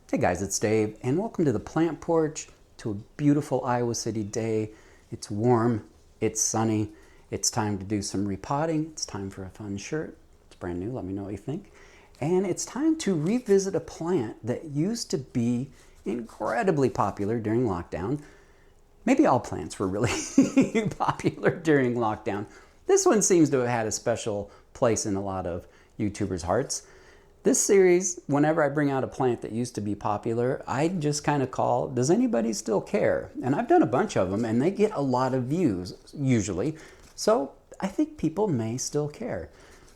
Hey guys, it's Dave, and welcome to the plant porch, to a beautiful Iowa City day. It's warm, it's sunny, it's time to do some repotting, it's time for a fun shirt. It's brand new, let me know what you think. And it's time to revisit a plant that used to be incredibly popular during lockdown. Maybe all plants were really popular during lockdown. This one seems to have had a special place in a lot of YouTubers' hearts. This series, whenever I bring out a plant that used to be popular, I just kind of call, does anybody still care? And I've done a bunch of them and they get a lot of views, usually. So I think people may still care.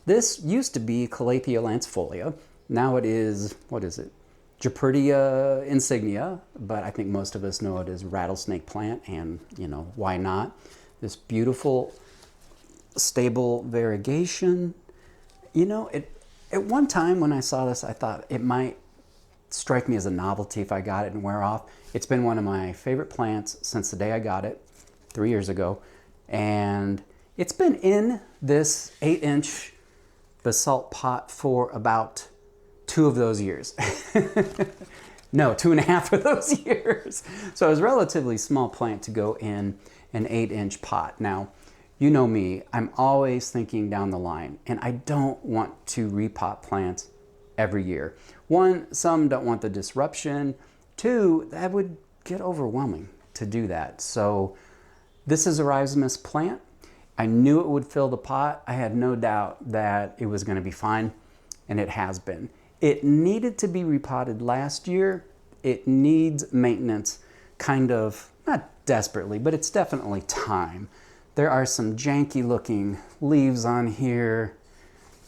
This used to be Calathea lancifolia. Now it is, what is it? Jeopardia insignia, but I think most of us know it as rattlesnake plant, and you know, why not? This beautiful, stable variegation. You know, at one time when I saw this, I thought it might strike me as a novelty if I got it and wear off. It's been one of my favorite plants since the day I got it 3 years ago. And it's been in this 8-inch basalt pot for about 2 of those years. No, 2.5 of those years. So it was a relatively small plant to go in an 8-inch pot. Now, you know me, I'm always thinking down the line, and I don't want to repot plants every year. One, some don't want the disruption. Two, that would get overwhelming to do that. So this is a rhizomus plant. I knew it would fill the pot. I had no doubt that it was going to be fine, and it has been. It needed to be repotted last year. It needs maintenance, kind of, not desperately, but it's definitely time. There are some janky looking leaves on here.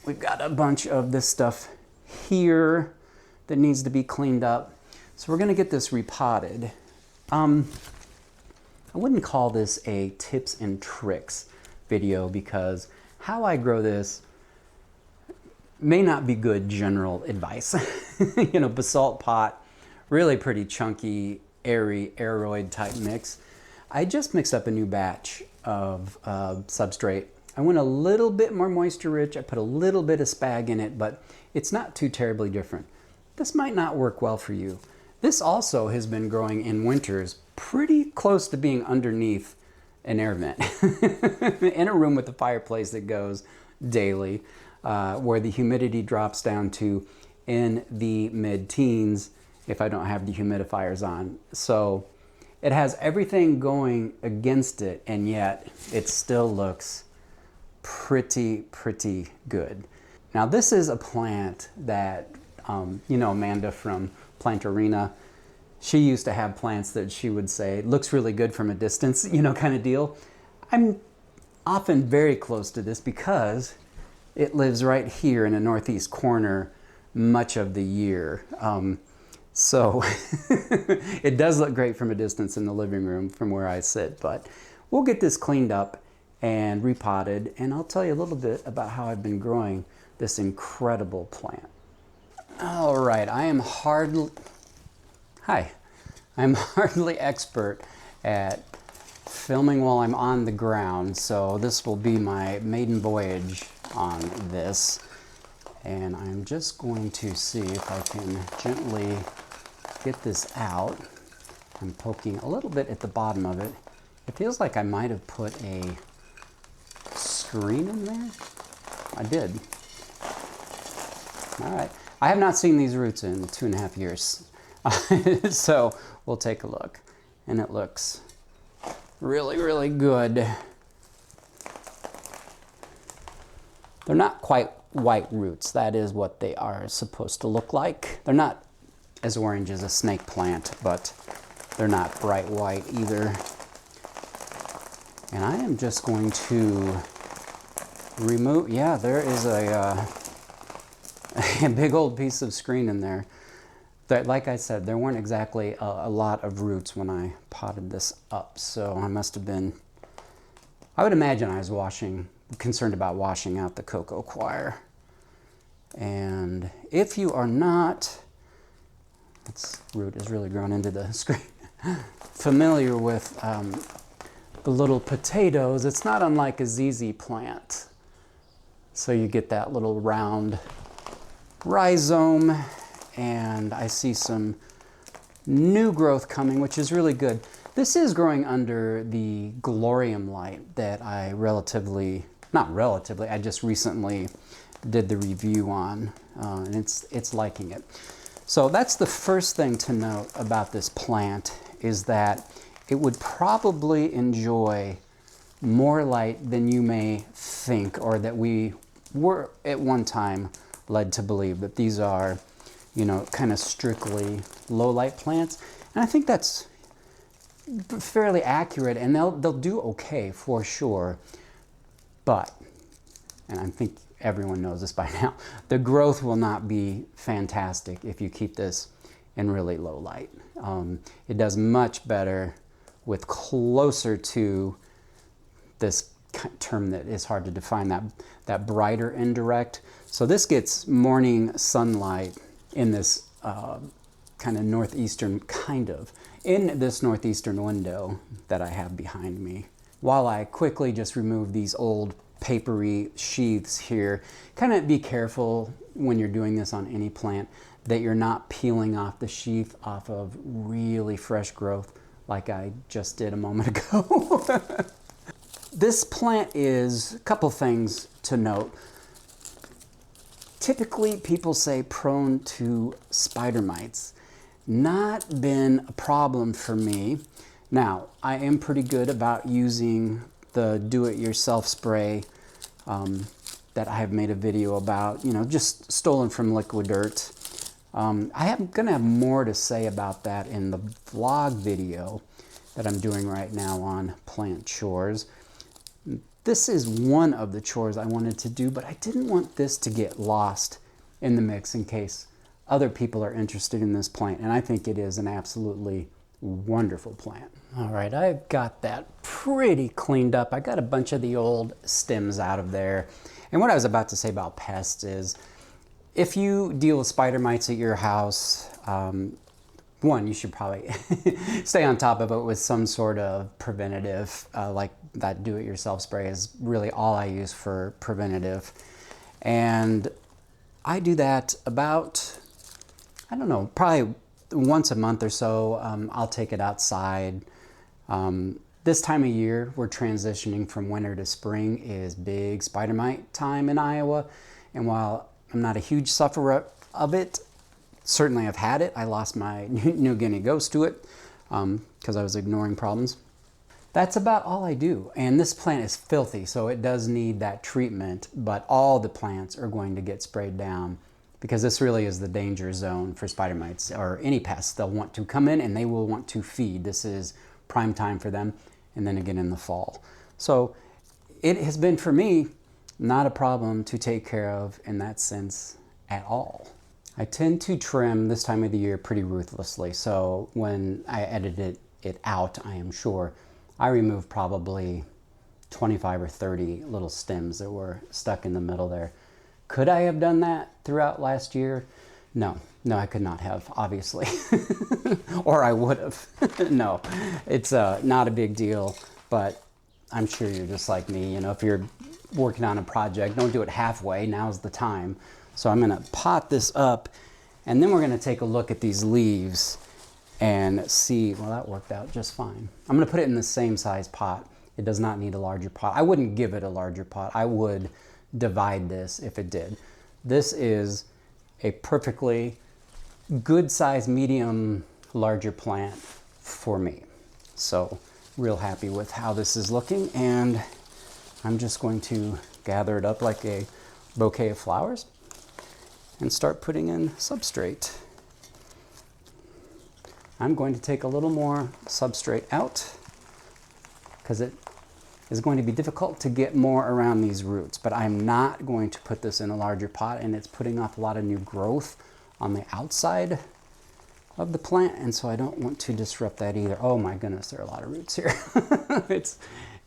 We've got a bunch of this stuff here that needs to be cleaned up. So we're gonna get this repotted. I wouldn't call this a tips and tricks video because how I grow this may not be good general advice. You know, basalt pot, really pretty chunky, airy, aeroid type mix. I just mixed up a new batch of substrate. I went a little bit more moisture rich. I put a little bit of spag in it, but it's not too terribly different. This might not work well for you. This also has been growing in winters pretty close to being underneath an air vent in a room with a fireplace that goes daily, where the humidity drops down to in the mid-teens if I don't have the humidifiers on. So it has everything going against it, and yet it still looks pretty good. Now this is a plant that, you know, Amanda from Plant Arena, she used to have plants that she would say, looks really good from a distance, you know, kind of deal. I'm often very close to this because it lives right here in a northeast corner much of the year. So it does look great from a distance in the living room from where I sit, but we'll get this cleaned up and repotted, and I'll tell you a little bit about how I've been growing this incredible plant. All right, I'm hardly expert at filming while I'm on the ground, so this will be my maiden voyage on this. And I'm just going to see if I can gently get this out. I'm poking a little bit at the bottom of it. It feels like I might have put a screen in there. I did. All right. I have not seen these roots in 2.5 years. So we'll take a look. And it looks really good. They're not quite white roots. That is what they are supposed to look like. They're not as orange as a snake plant, but they're not bright white either. And I am just going to remove, yeah, there is a big old piece of screen in there. That, like I said, there weren't exactly a lot of roots when I potted this up, so I must have been, I would imagine I was concerned about washing out the cocoa coir. And if you are not, this root is really grown into the screen, familiar with the little potatoes, it's not unlike a ZZ plant. So you get that little round rhizome and I see some new growth coming, which is really good. This is growing under the Glorium light that I I just recently did the review on, and it's liking it. So that's the first thing to note about this plant, is that it would probably enjoy more light than you may think, or that we were at one time led to believe, that these are, you know, kind of strictly low light plants. And I think that's fairly accurate, and they'll do okay for sure. But, and I think everyone knows this by now, the growth will not be fantastic if you keep this in really low light. It does much better with closer to this term that is hard to define, that brighter indirect. So this gets morning sunlight in this kind of northeastern, in this northeastern window that I have behind me. While I quickly just remove these old papery sheaths here, kind of be careful when you're doing this on any plant that you're not peeling off the sheath off of really fresh growth like I just did a moment ago. This plant is, a couple things to note. Typically people say prone to spider mites. Not been a problem for me. Now, I am pretty good about using the do-it-yourself spray that I have made a video about, you know, just stolen from Liquid Dirt. I'm gonna have more to say about that in the vlog video that I'm doing right now on plant chores. This is one of the chores I wanted to do, but I didn't want this to get lost in the mix in case other people are interested in this plant, and I think it is an absolutely wonderful plant. All right, I've got that pretty cleaned up. I got a bunch of the old stems out of there. And what I was about to say about pests is, if you deal with spider mites at your house, one, you should probably stay on top of it with some sort of preventative, like that do-it-yourself spray is really all I use for preventative. And I do that about, I don't know, probably once a month or so. I'll take it outside. This time of year, we're transitioning from winter to spring, is big spider mite time in Iowa. And while I'm not a huge sufferer of it, certainly I've had it. I lost my New Guinea ghost to it because I was ignoring problems. That's about all I do. And this plant is filthy, so it does need that treatment, but all the plants are going to get sprayed down because this really is the danger zone for spider mites or any pests. They'll want to come in and they will want to feed. This is prime time for them, and then again in the fall. So it has been, for me, not a problem to take care of in that sense at all. I tend to trim this time of the year pretty ruthlessly, so when I edited it out, I am sure, I removed probably 25 or 30 little stems that were stuck in the middle there. Could I have done that throughout last year? No, I could not have, obviously. Or I would have. No, it's not a big deal, but I'm sure you're just like me. You know, if you're working on a project, don't do it halfway. Now's the time. So I'm gonna pot this up, and then we're gonna take a look at these leaves and see, well, that worked out just fine. I'm gonna put it in the same size pot. It does not need a larger pot. I wouldn't give it a larger pot. I would divide this if it did. This is a perfectly good size, medium, larger plant for me. So real happy with how this is looking, and I'm just going to gather it up like a bouquet of flowers and start putting in substrate. I'm going to take a little more substrate out because it is going to be difficult to get more around these roots, but I'm not going to put this in a larger pot, and it's putting off a lot of new growth on the outside of the plant, and so I don't want to disrupt that either. Oh my goodness, there are a lot of roots here.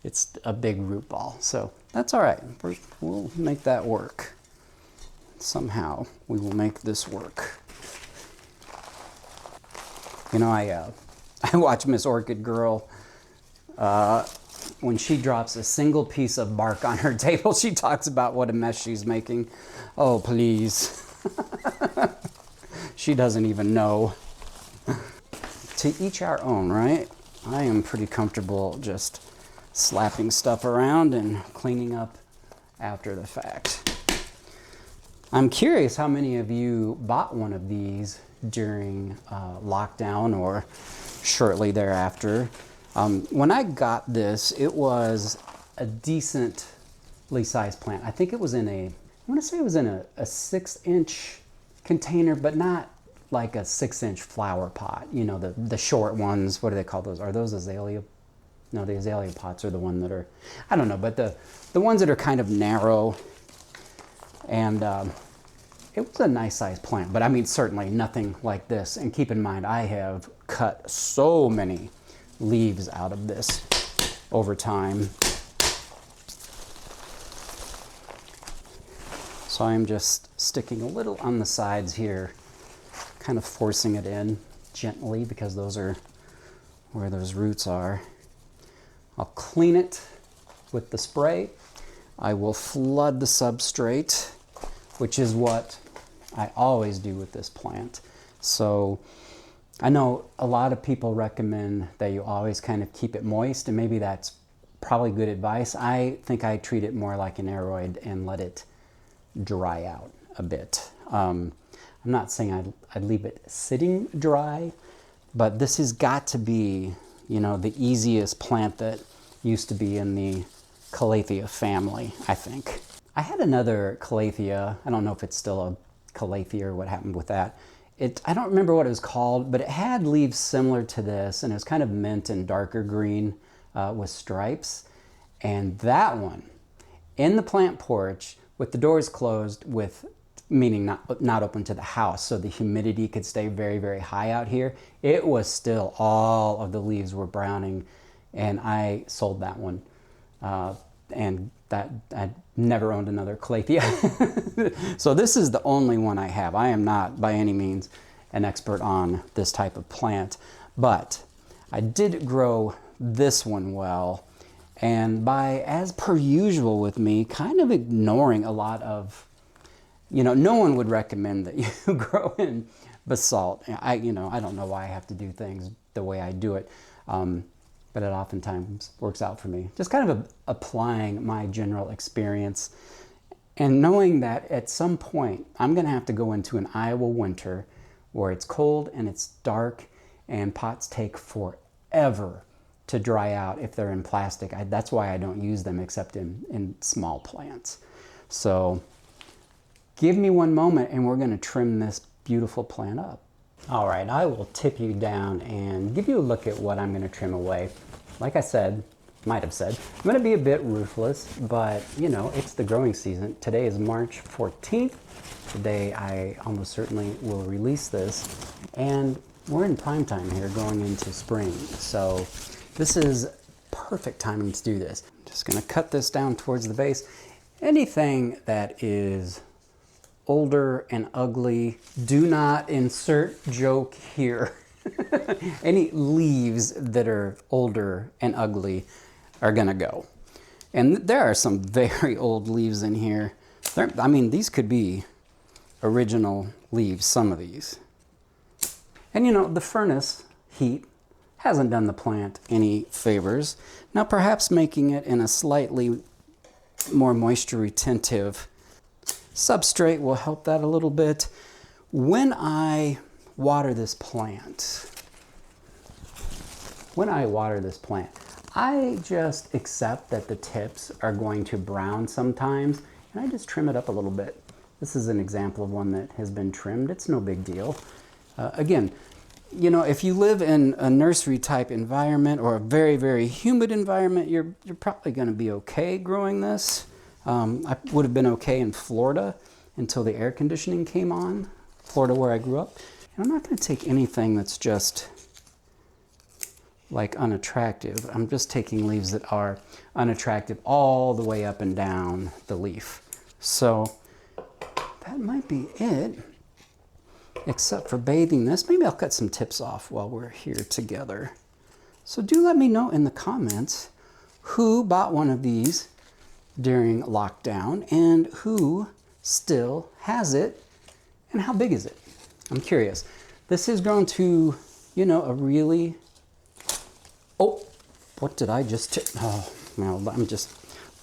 It's a big root ball, so that's all right. We'll make that work. Somehow we will make this work. You know, I watch Miss Orchid Girl. When she drops a single piece of bark on her table, she talks about what a mess she's making. Oh, please. She doesn't even know. To each our own, right? I am pretty comfortable just slapping stuff around and cleaning up after the fact. I'm curious how many of you bought one of these during lockdown or shortly thereafter. When I got this, it was a decently sized plant. I think it was in I want to say it was in a 6-inch container, but not like a 6-inch flower pot. You know, the short ones. What do they call those? Are those azalea? No, the azalea pots are the one that are, I don't know, but the ones that are kind of narrow. And it was a nice sized plant, but I mean, certainly nothing like this. And keep in mind, I have cut so many leaves out of this over time. So I'm just sticking a little on the sides here, kind of forcing it in gently because those are where those roots are. I'll clean it with the spray. I will flood the substrate, which is what I always do with this plant. So I know a lot of people recommend that you always kind of keep it moist, and maybe that's probably good advice. I think I treat it more like an aeroid and let it dry out a bit. I'm not saying I'd leave it sitting dry, but this has got to be, you know, the easiest plant that used to be in the Calathea family, I think. I had another Calathea. I don't know if it's still a Calathea or what happened with that. I don't remember what it was called, but it had leaves similar to this, and it was kind of mint and darker green with stripes. And that one, in the plant porch, with the doors closed, meaning not open to the house, so the humidity could stay very, very high out here, it was still, all of the leaves were browning, and I sold that one. And that I never owned another Calathea. So this is the only one I have. I am not by any means an expert on this type of plant, but I did grow this one well, and by, as per usual with me, kind of ignoring a lot of, you know, no one would recommend that you grow in basalt. I don't know why I have to do things the way I do it. But it oftentimes works out for me. Just kind of applying my general experience and knowing that at some point I'm gonna have to go into an Iowa winter where it's cold and it's dark and pots take forever to dry out if they're in plastic. That's why I don't use them except in small plants. So give me one moment and we're gonna trim this beautiful plant up. All right, I will tip you down and give you a look at what I'm gonna trim away. Like I said, might have said, I'm gonna be a bit ruthless, but you know, it's the growing season. Today is March 14th. Today I almost certainly will release this, and we're in prime time here going into spring. So this is perfect timing to do this. I'm just gonna cut this down towards the base. Anything that is older and ugly, do not insert joke here. Any leaves that are older and ugly are gonna go. And there are some very old leaves in here. I mean, these could be original leaves, some of these. And you know, the furnace heat hasn't done the plant any favors. Now perhaps making it in a slightly more moisture retentive substrate will help that a little bit. When I water this plant, I just accept that the tips are going to brown sometimes, and I just trim it up a little bit. This is an example of one that has been trimmed. It's no big deal. Again, you know, if you live in a nursery type environment or a very, very humid environment, you're probably going to be okay growing this. I would have been okay in Florida until the air conditioning came on, Florida where I grew up. And I'm not going to take anything that's just like unattractive. I'm just taking leaves that are unattractive all the way up and down the leaf. So that might be it, except for bathing this. Maybe I'll cut some tips off while we're here together. So do let me know in the comments who bought one of these during lockdown and who still has it and how big is it? I'm curious. This is grown to, you know, a really... Oh, what did I just... Oh, well, I'm just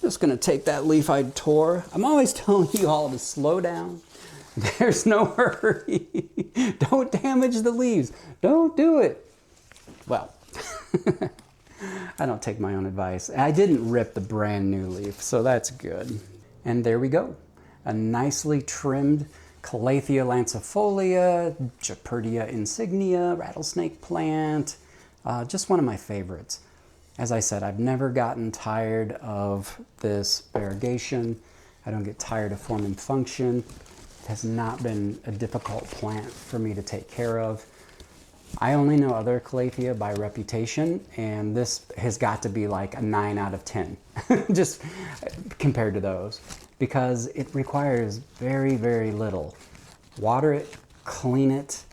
going to take that leaf I tore. I'm always telling you all to slow down. There's no hurry. Don't damage the leaves. Don't do it. Well, I don't take my own advice. I didn't rip the brand new leaf, so that's good. And there we go. A nicely trimmed Calathea lancifolia, Jeperdia insignia, rattlesnake plant. Just one of my favorites. As I said, I've never gotten tired of this variegation. I don't get tired of form and function. It has not been a difficult plant for me to take care of. I only know other Calathea by reputation, and this has got to be like a 9 out of 10, just compared to those, because it requires very, very little. Water it, clean it,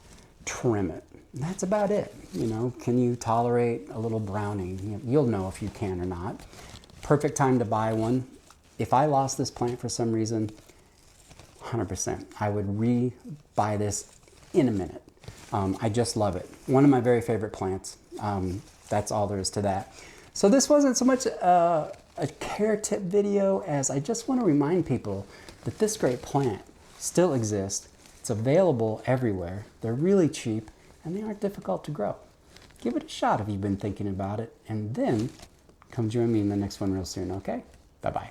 trim it. That's about it. You know, can you tolerate a little browning? You'll know if you can or not. Perfect time to buy one. If I lost this plant for some reason, 100%, I would re-buy this in a minute. I just love it. One of my very favorite plants. That's all there is to that. So this wasn't so much a care tip video as I just want to remind people that this great plant still exists. It's available everywhere. They're really cheap and they aren't difficult to grow. Give it a shot if you've been thinking about it, and then come join me in the next one real soon, okay? Bye-bye.